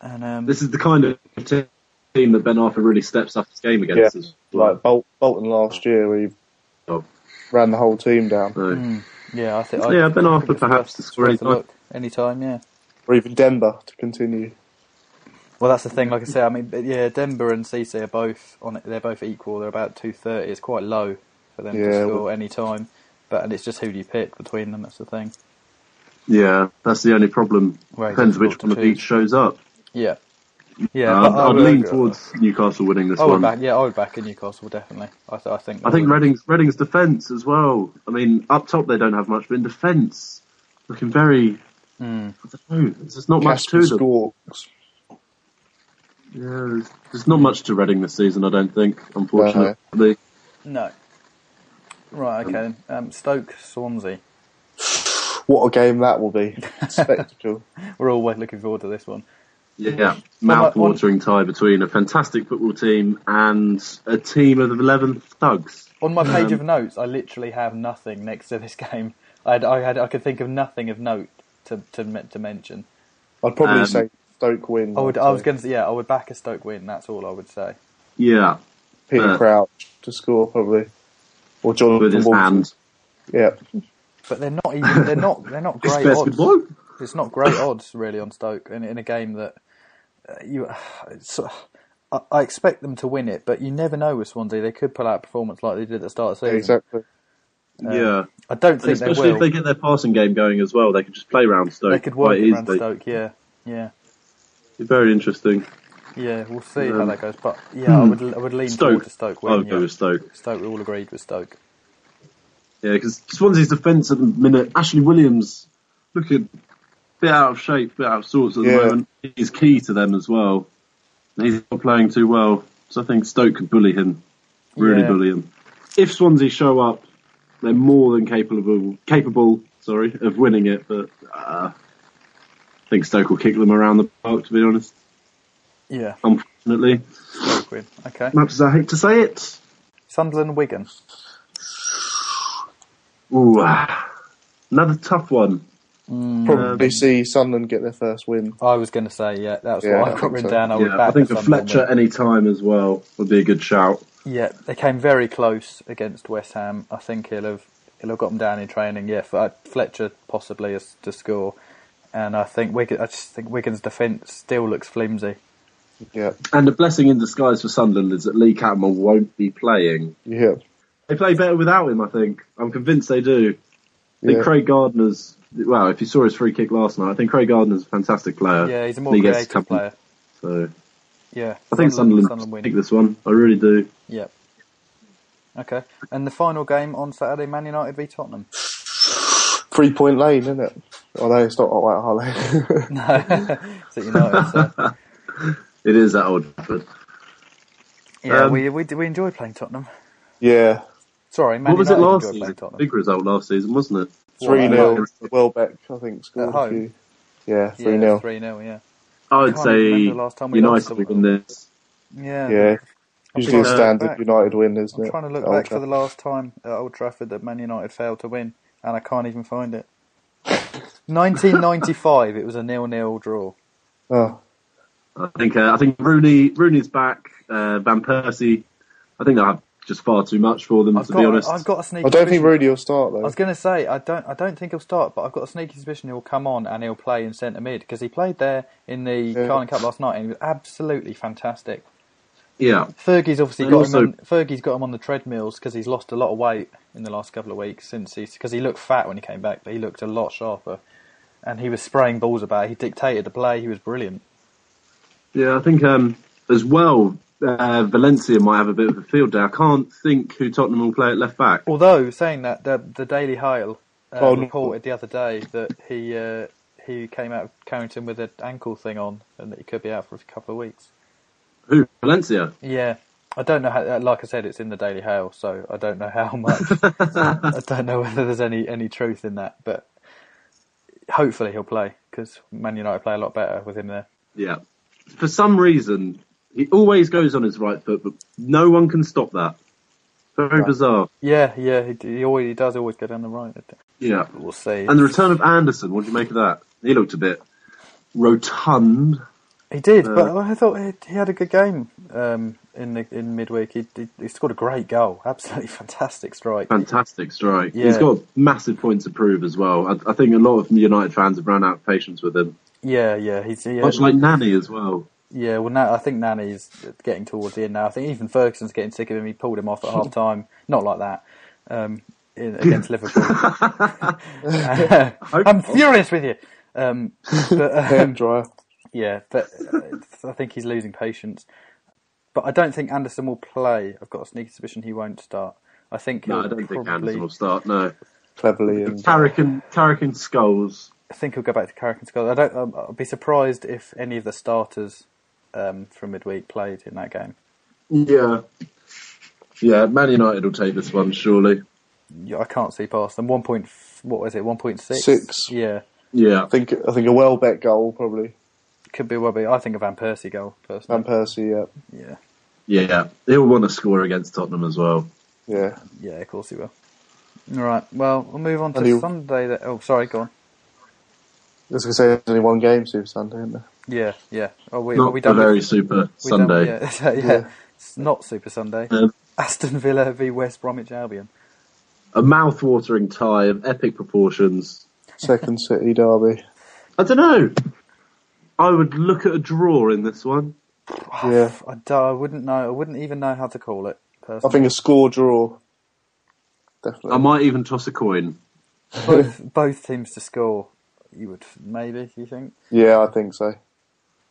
And this is the kind of team that Ben Arthur really steps up his game against. As well. Like Bolton last year, where he ran the whole team down. Yeah, I think. Ben Arthur perhaps to score any time. Yeah. Or even Denver to continue. Well, that's the thing. Like I say, I mean, Denver and Cisse are both on it. They're both equal. They're about 230. It's quite low for them to score any time. And it's just who do you pick between them. That's the thing. Yeah, that's the only problem. Depends which one of each shows up. Yeah. I'd lean towards Newcastle winning this one. I would back in Newcastle definitely. I think Reading's defence as well. I mean, up top they don't have much, but in defence, looking very. I don't know. There's not much to them. Yeah, there's not much to Reading this season, I don't think, unfortunately. No. Right, okay. Stoke, Swansea. What a game that will be. Spectacle. We're all looking forward to this one. Yeah, mouth-watering tie between a fantastic football team and a team of 11 thugs. On my page of notes, I literally have nothing next to this game. I could think of nothing of note to mention. I'd probably say Stoke win. I was going to say, I would back a Stoke win. That's all I would say. Yeah, Peter Crouch to score probably, or Jonathan with his hand. Yeah, but they're not even. They're not great odds. It's not great odds really on Stoke in a game that I expect them to win it, but you never know with Swansea. They could pull out a performance like they did at the start of the season. Exactly. I don't think they will. Especially if they get their passing game going as well, they could just play around Stoke. They could work around Stoke. Yeah. It's very interesting. Yeah, we'll see how that goes. But I would lean towards Stoke win. I would go with Stoke. Stoke, we all agreed with Stoke. Yeah, because Swansea's defence at the minute, Ashley Williams looking a bit out of shape, a bit out of sorts at the moment. He's key to them as well. He's not playing too well, so I think Stoke could bully him, bully him. If Swansea show up, they're more than capable of winning it, but I think Stoke will kick them around the park, to be honest. Yeah. Unfortunately. Stoke win. Okay. Much as I hate to say it. Sunderland, Wigan. Ooh, another tough one. Probably see Sunderland get their first win. I was going to say, that's what I've got written down. I think a Fletcher any time as well would be a good shout. Yeah, they came very close against West Ham. I think he'll have got them down in training. Yeah, Fletcher possibly is to score, and I just think Wigan's defence still looks flimsy. Yeah, and the blessing in disguise for Sunderland is that Lee Catmull won't be playing. Yeah, they play better without him. I think. I'm convinced they do. I think Craig Gardner's. Well, if you saw his free kick last night, I think Craig Gardner's a fantastic player. Yeah, he's a more creative player. So, yeah, I think Sunderland will take this one. I really do. Yeah. Okay, and the final game on Saturday, Man United v Tottenham. 3 Point Lane, isn't it? Although it's not like Harley. No, it's at United. So. It is at Old Trafford. Yeah, we enjoyed playing Tottenham. Yeah. Sorry, Man what was United it last season? Big result last season, wasn't it? 3-0. Welbeck, I think, scored a few. Yeah, 3-0. 3-0, yeah. I would say United will win this. Yeah. Usually a standard United win, isn't it? I'm trying to look back for the last time at Old Trafford that Man United failed to win, and I can't even find it. 1995, it was a 0-0 draw. Oh. I think Rooney's back. Van Persie, I think they'll have just far too much for them, to be honest. I've got a sneaky I don't think Rudy will start, though. I was going to say, I don't think he'll start, but I've got a sneaky suspicion he'll come on and he'll play in centre mid, because he played there in the Carling Cup last night and he was absolutely fantastic. Yeah. Fergie's obviously Fergie's got him on the treadmills because he's lost a lot of weight in the last couple of weeks because he looked fat when he came back, but he looked a lot sharper. And he was spraying balls about. He dictated the play. He was brilliant. Yeah, I think as well, Valencia might have a bit of a field day. I can't think who Tottenham will play at left back. Although, saying that, the Daily Mail reported the other day that he came out of Carrington with an ankle thing on and that he could be out for a couple of weeks. Who? Valencia? Yeah. I don't know how, like I said, it's in the Daily Mail, so I don't know how much. I don't know whether there's any truth in that, but hopefully he'll play, because Man United play a lot better with him there. Yeah. For some reason, he always goes on his right foot, but no one can stop that. Very bizarre. Yeah, he does always go down the right. Yeah. We'll see. And the return of Anderson, what do you make of that? He looked a bit rotund. He did, but I thought he had a good game in midweek. He scored a great goal. Absolutely fantastic strike. Fantastic strike. Yeah. He's got massive points to prove as well. I think a lot of United fans have run out of patience with him. Yeah. Much like Nani as well. Yeah, well, I think Nani's getting towards the end now. I think even Ferguson's getting sick of him. He pulled him off at half time. Not like that. Against Liverpool. I'm furious with you. Yeah, but I think he's losing patience. But I don't think Anderson will play. I've got a sneaky suspicion he won't start. I think I don't think Anderson will start. No, cleverly and Carrick and Scholes. I think he'll go back to Carrick and Scholes. I'll be surprised if any of the starters from midweek played in that game. Yeah. Man United will take this one surely. Yeah, I can't see past them. 1.6? 6. Yeah. I think a well bet goal probably. Could be well be. I think a Van Persie goal personally. Van Persie, yeah. Yeah, he'll want to score against Tottenham as well. Yeah, of course he will. All right, well, we'll move on to Sunday. Oh, sorry, go on. I was going to say there's only one game Super Sunday, isn't there? Yeah. Not a very Super Sunday. Yeah. It's not Super Sunday. Aston Villa v West Bromwich Albion. A mouth-watering tie of epic proportions. Second City derby. I don't know. I would look at a draw in this one. Yeah. I wouldn't know. I wouldn't even know how to call it, personally. I think a score draw. Definitely. I might even toss a coin. Both teams to score. You would, maybe, you think? Yeah, I think so.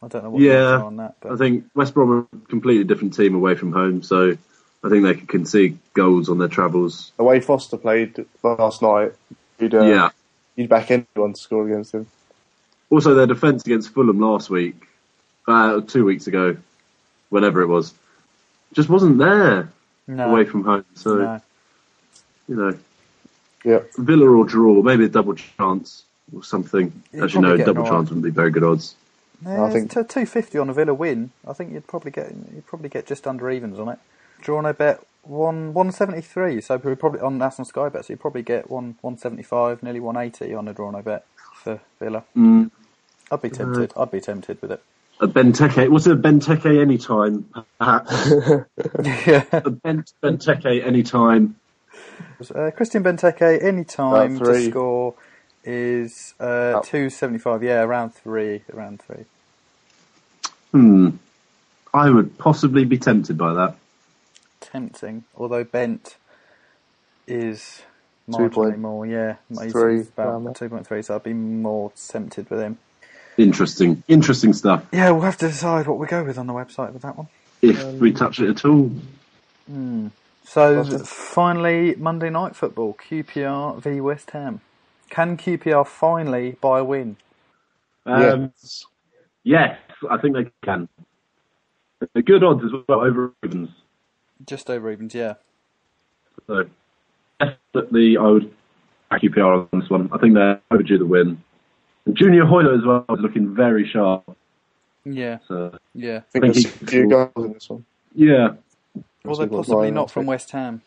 I don't know what you're on that. But I think West Brom are a completely different team away from home, so I think they could concede goals on their travels. The way Foster played last night, you'd back anyone to score against him. Also, their defence against Fulham last week, 2 weeks ago, whenever it was, just wasn't there away from home. So, Villa or draw, maybe a double chance or something. As you know, double chance wouldn't be very good odds. Yeah, I think 250 on a Villa win. I think you'd probably get just under evens on it. Draw no bet 173. So probably on National Sky Bet. So you probably get 175, nearly 180 on a draw no bet for Villa. I'd be tempted. I'd be tempted with it. A Benteke. What's a Benteke anytime? Perhaps. A Benteke anytime. Christian Benteke anytime to score is 275. Yeah, around three. I would possibly be tempted by that. Tempting, although Bent is marginally more. Yeah, he's about 2.3. So I'd be more tempted with him. Interesting stuff. Yeah, we'll have to decide what we go with on the website with that one. If we touch it at all. So, finally, Monday Night Football, QPR v West Ham. Can QPR finally buy a win? Yes, I think they can. They're good odds as well, over evens. Just over evens, yeah. So, definitely I would back QPR on this one. I think they're overdue the win. And Junior Hoylett as well is looking very sharp. Yeah. So, yeah. I think there's a few goals in this one. Yeah. Although possibly not from West Ham.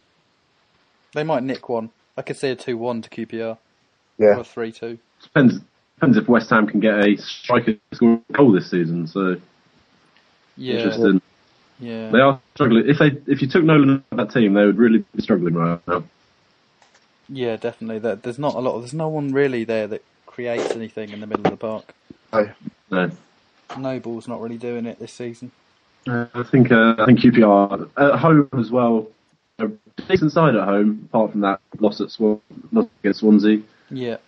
They might nick one. I could see a 2-1 to QPR. Yeah. Or a 3-2. Depends if West Ham can get a striker to score a goal this season. So, interesting. Yeah, they are struggling. If you took Nolan out of that team, they would really be struggling right now. Yeah, definitely. There's no one really there that creates anything in the middle of the park. No. Noble's not really doing it this season. I think QPR at home as well. A decent side at home, apart from that loss against Swansea. Yeah,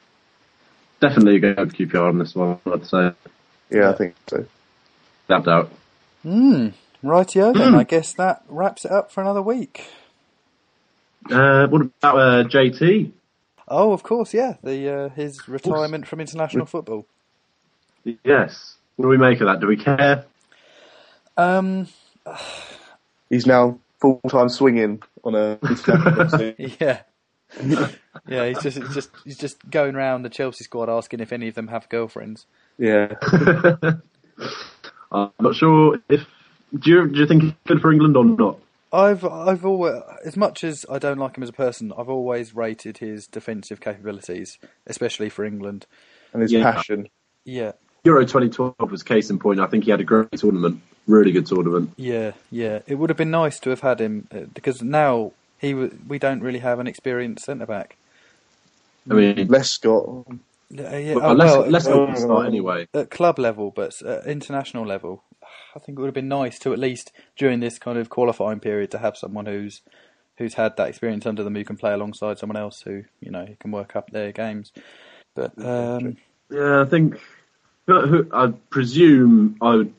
definitely a go for QPR on this one, I'd say. Yeah, I think so. Without doubt. Rightio then. I guess that wraps it up for another week. What about JT? Oh, of course, yeah. His retirement from international football. Yes. What do we make of that? Do we care? He's now full-time swinging on a international scene. Yeah. Yeah, he's just going around the Chelsea squad asking if any of them have girlfriends. Yeah. I'm not sure if... Do you think he's good for England or not? I've always, as much as I don't like him as a person, I've always rated his defensive capabilities, especially for England. And his passion. Yeah. Euro 2012 was case in point. I think he had a great tournament. Really good tournament. Yeah. It would have been nice to have had him, because now we don't really have an experienced centre-back. I mean... Lescott. Lescott can start anyway. At club level, but at international level, I think it would have been nice to, at least during this kind of qualifying period, to have someone who's had that experience under them, who can play alongside someone else who can work up their games. But yeah, I think I presume I would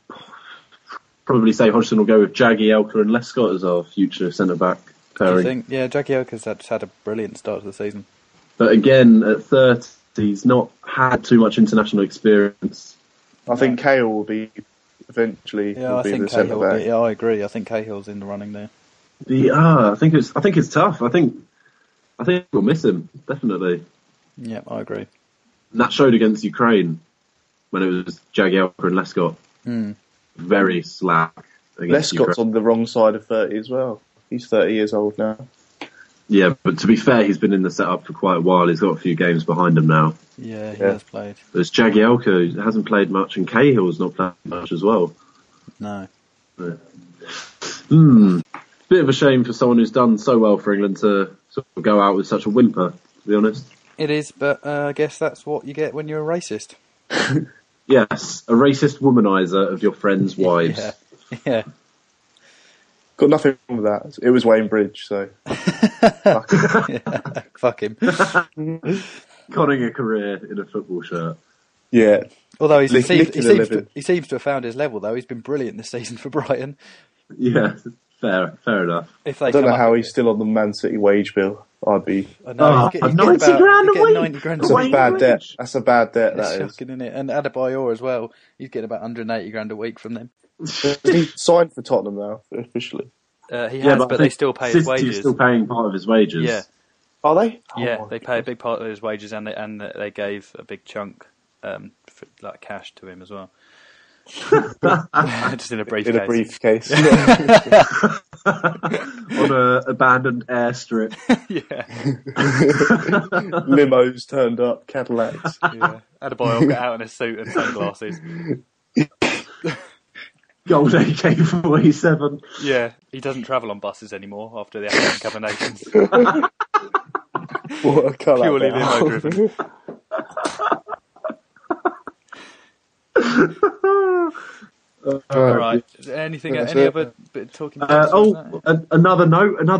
probably say Hodgson will go with Jagielka and Lescott as our future centre back pairing. Do you think? Yeah, Jagielka's had a brilliant start to the season. But again, at 30, he's not had too much international experience. I think Cahill will be eventually. Yeah, I think Cahill. Yeah, I agree. I think Cahill's in the running there. I think it's tough. I think we'll miss him definitely. Yeah, I agree. And that showed against Ukraine when it was Jagielka and Lescott. Very slack. Lescott's Ukraine. On the wrong side of 30 as well. He's 30 years old now. Yeah, but to be fair, he's been in the setup for quite a while. He's got a few games behind him now. Yeah, he has played. There's Jagielka, who hasn't played much, and Cahill's not played much as well. No. Bit of a shame for someone who's done so well for England to sort of go out with such a whimper, to be honest. It is, but I guess that's what you get when you're a racist. Yes, a racist womanizer of your friends' wives. Yeah. Got nothing wrong with that. It was Wayne Bridge, so... Fuck him. Conning a career in a football shirt. Yeah. Although he seems to have found his level, though. He's been brilliant this season for Brighton. Yeah, fair enough. I don't know how he's still on the Man City wage bill. I'd be... I know. He's getting 90 grand a week. 90 grand That's a bad debt. That's a bad debt, that is. Shocking, isn't it? And Adebayor as well. He's getting about 180 grand a week from them. He signed for Tottenham now, officially. He has, but they still pay his wages. City's still paying part of his wages. Yeah. Are they? Yeah, they pay a big part of his wages, and they gave a big chunk, for, cash to him as well. Just in a briefcase. In a briefcase. On an abandoned airstrip. Yeah. Limos turned up, Cadillacs. Yeah. Adebayor got out in a suit and sunglasses. Gold AK-47. Yeah, he doesn't travel on buses anymore after the African Cup of Nations. What a colour. Purely limo driven. Right. Any other bit talking about another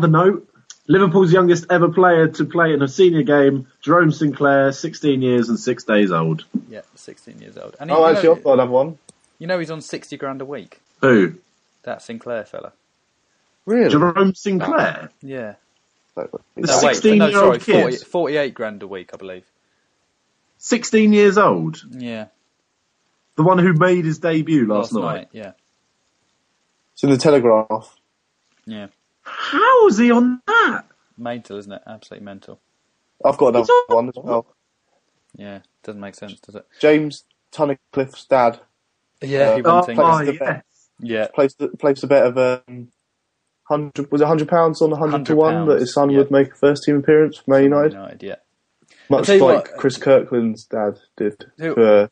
note. Liverpool's youngest ever player to play in a senior game, Jerome Sinclair, 16 years and 6 days old. Yeah, 16 years old. And actually, I've got another one. You know he's on 60 grand a week. Who? That Sinclair fella. Really? Jerome Sinclair? Yeah. The 16-year-old kid? 48 grand a week, I believe. 16 years old? Yeah. The one who made his debut last night? Yeah. It's in the Telegraph. Yeah. How is he on that? Mental, isn't it? Absolutely mental. I've got another one as well. Yeah, doesn't make sense, does it? James Tunnicliffe's dad. Yeah, he won things. Yeah. Placed a bet of £100 on 100 to 1 that his son would make a first team appearance for Man United. Yeah. Much like Chris Kirkland's dad did. Yeah.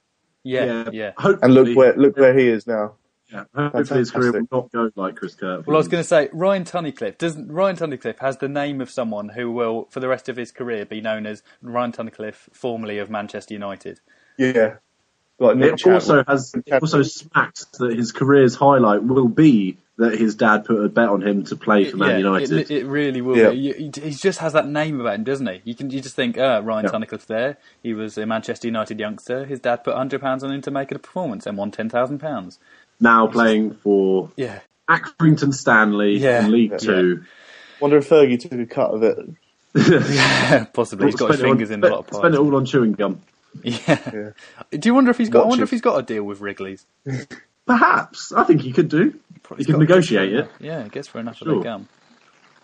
And look where he is now. Yeah, hopefully his career will not go like Chris Kirkland. Well, I was going to say, Ryan Tunnicliffe has the name of someone who will, for the rest of his career, be known as Ryan Tunnicliffe, formerly of Manchester United. Yeah. Like it also smacks that his career's highlight will be that his dad put a bet on him to play for Man United. It really will be. He just has that name about him, doesn't he? You just think, Ryan Tunnicliffe there. He was a Manchester United youngster. His dad put £100 on him to make it a performance and won £10,000. Now playing for Accrington Stanley in League Two. Wonder if Fergie took a cut of it. Yeah, possibly. He's got his fingers in a lot of pies. Spent it all on chewing gum. Yeah. Do you wonder if he's got? I wonder if he's got a deal with Wrigley's. Perhaps. I think he could do. He could negotiate it. Yeah, I guess for enough of their gum.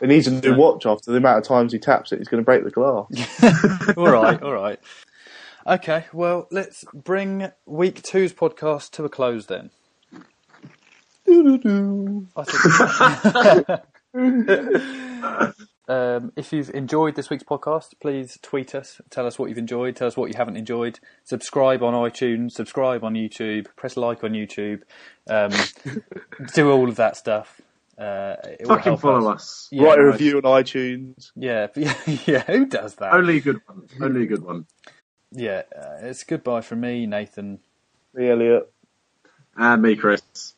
He needs a new watch after the amount of times he taps it. He's going to break the glass. All right. Okay, well, let's bring week 2's podcast to a close then. If you've enjoyed this week's podcast, please tweet us. Tell us what you've enjoyed. Tell us what you haven't enjoyed. Subscribe on iTunes. Subscribe on YouTube. Press like on YouTube. Do all of that stuff. Fucking follow us. Yeah, write a review on iTunes. Yeah. Who does that? Only a good one. Yeah. It's goodbye from me, Nathan. Me, Elliot. And me, Chris.